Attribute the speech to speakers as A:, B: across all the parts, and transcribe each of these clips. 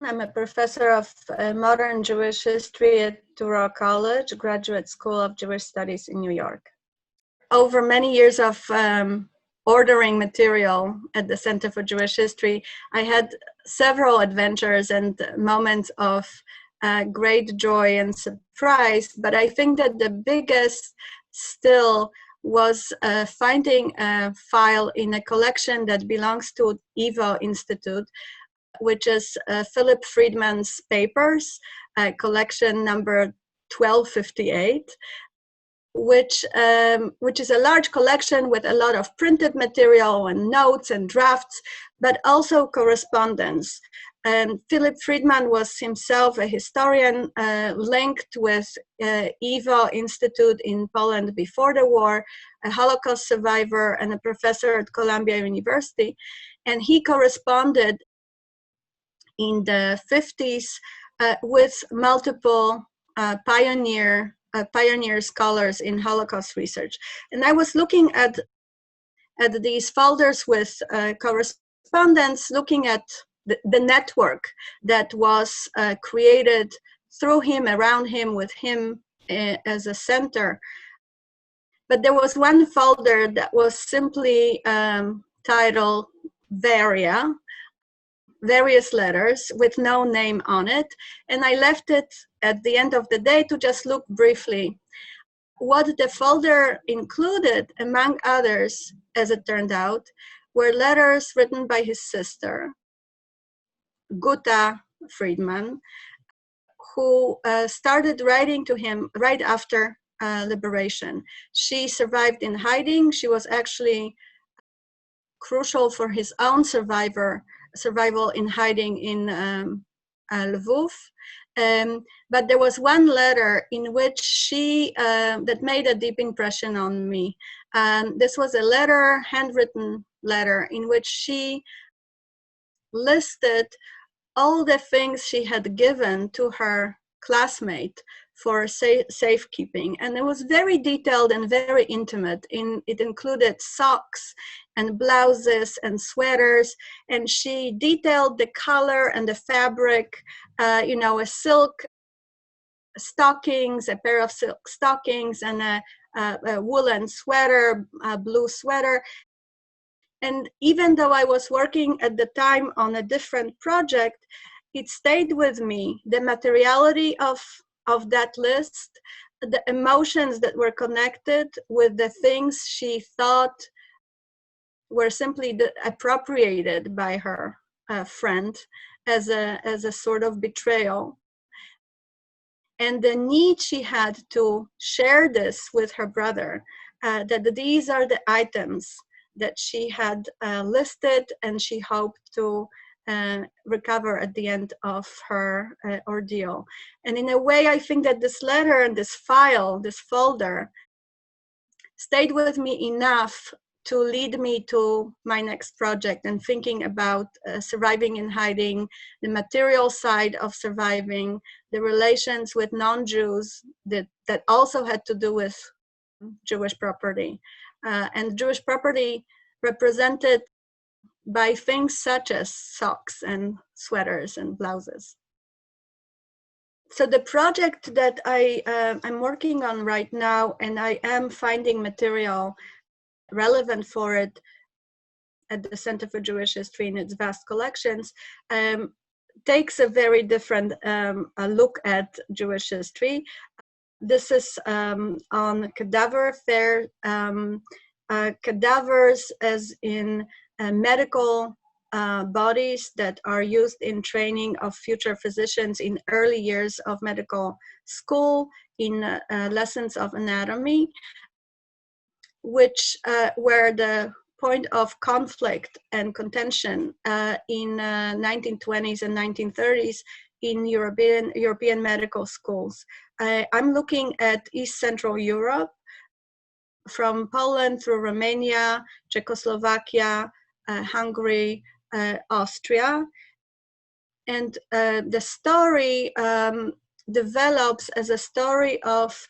A: I'm a professor of modern Jewish history at Touro College, Graduate School of Jewish Studies in New York. Over many years of ordering material at the Center for Jewish History, I had several adventures and moments of great joy and surprise, but I think that the biggest still was finding a file in a collection that belongs to YIVO Institute, which is Philip Friedman's papers, collection number 1258, which is a large collection with a lot of printed material and notes and drafts, but also correspondence. And Philip Friedman was himself a historian linked with YIVO Institute in Poland before the war, a Holocaust survivor and a professor at Columbia University. And he corresponded in the 50s with multiple pioneer scholars in Holocaust research. And I was looking at these folders with correspondence, looking at the network that was created through him, around him, with him as a center. But there was one folder that was simply titled various letters with no name on it, and I left it at the end of the day to just look briefly. What the folder included, among others, as it turned out, were letters written by his sister, Guta Friedman, who started writing to him right after liberation. She survived in hiding. She was actually crucial for his own survival in hiding in Lvov. But there was one letter in which she, that made a deep impression on me. This was a letter, handwritten letter, in which she listed all the things she had given to her classmate for safekeeping. And it was very detailed and very intimate. It included socks and blouses and sweaters. And she detailed the color and the fabric, a silk stockings, a pair of silk stockings, and a woolen sweater, a blue sweater. And even though I was working at the time on a different project, it stayed with me, the materiality of that list, the emotions that were connected with the things she thought were simply appropriated by her friend as a sort of betrayal. And the need she had to share this with her brother, that these are the items that she had listed and she hoped to recover at the end of her ordeal. And in a way, I think that this letter and this file, this folder, stayed with me enough to lead me to my next project and thinking about surviving in hiding, the material side of surviving, the relations with non-Jews that also had to do with Jewish property. And Jewish property represented by things such as socks and sweaters and blouses. So the project that I'm working on right now, and I am finding material relevant for it at the Center for Jewish History in its vast collections, takes a very different look at Jewish history. This is on cadaver affair, cadavers as in medical bodies that are used in training of future physicians in early years of medical school, in lessons of anatomy, which were the point of conflict and contention in 1920s and 1930s in European medical schools. I'm looking at East Central Europe, from Poland through Romania, Czechoslovakia, Hungary, Austria. And the story develops as a story of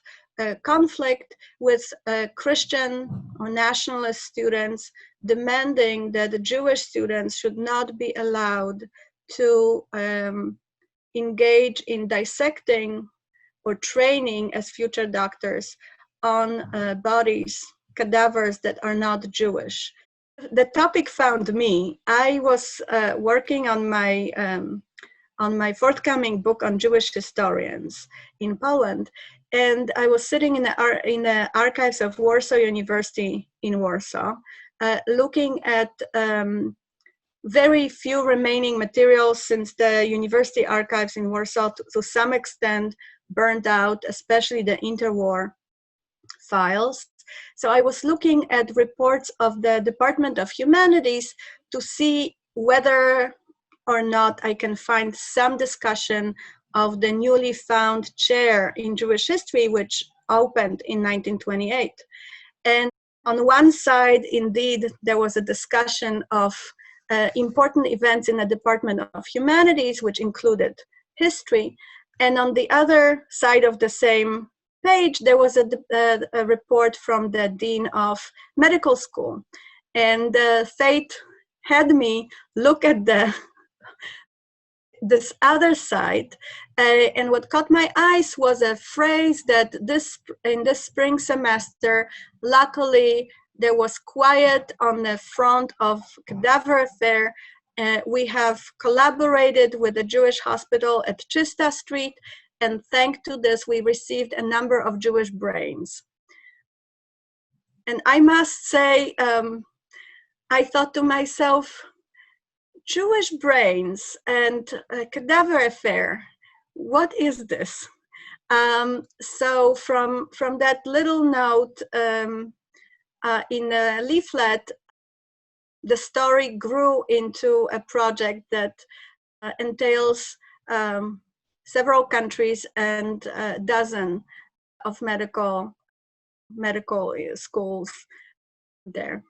A: conflict with Christian or nationalist students demanding that the Jewish students should not be allowed to engage in dissecting or training as future doctors on bodies, cadavers that are not Jewish. The topic found me. I was working on my forthcoming book on Jewish historians in Poland, and I was sitting in the archives of Warsaw University in Warsaw, looking at very few remaining materials, since the university archives in Warsaw to some extent burned out, especially the interwar files. So I was looking at reports of the Department of Humanities to see whether or not I can find some discussion of the newly found chair in Jewish history, which opened in 1928. And on one side, indeed, there was a discussion of important events in the Department of Humanities, which included history. And on the other side of the same page, there was a report from the Dean of Medical School. And fate had me look at this other side, and what caught my eyes was a phrase that in this spring semester, luckily there was quiet on the front of Cadaver Affair. We have collaborated with the Jewish hospital at Chista Street, and thanks to this, we received a number of Jewish brains. And I must say, I thought to myself, Jewish brains and Cadaver Affair, what is this? So from that little note in a leaflet, the story grew into a project that entails several countries and a dozen of medical schools there.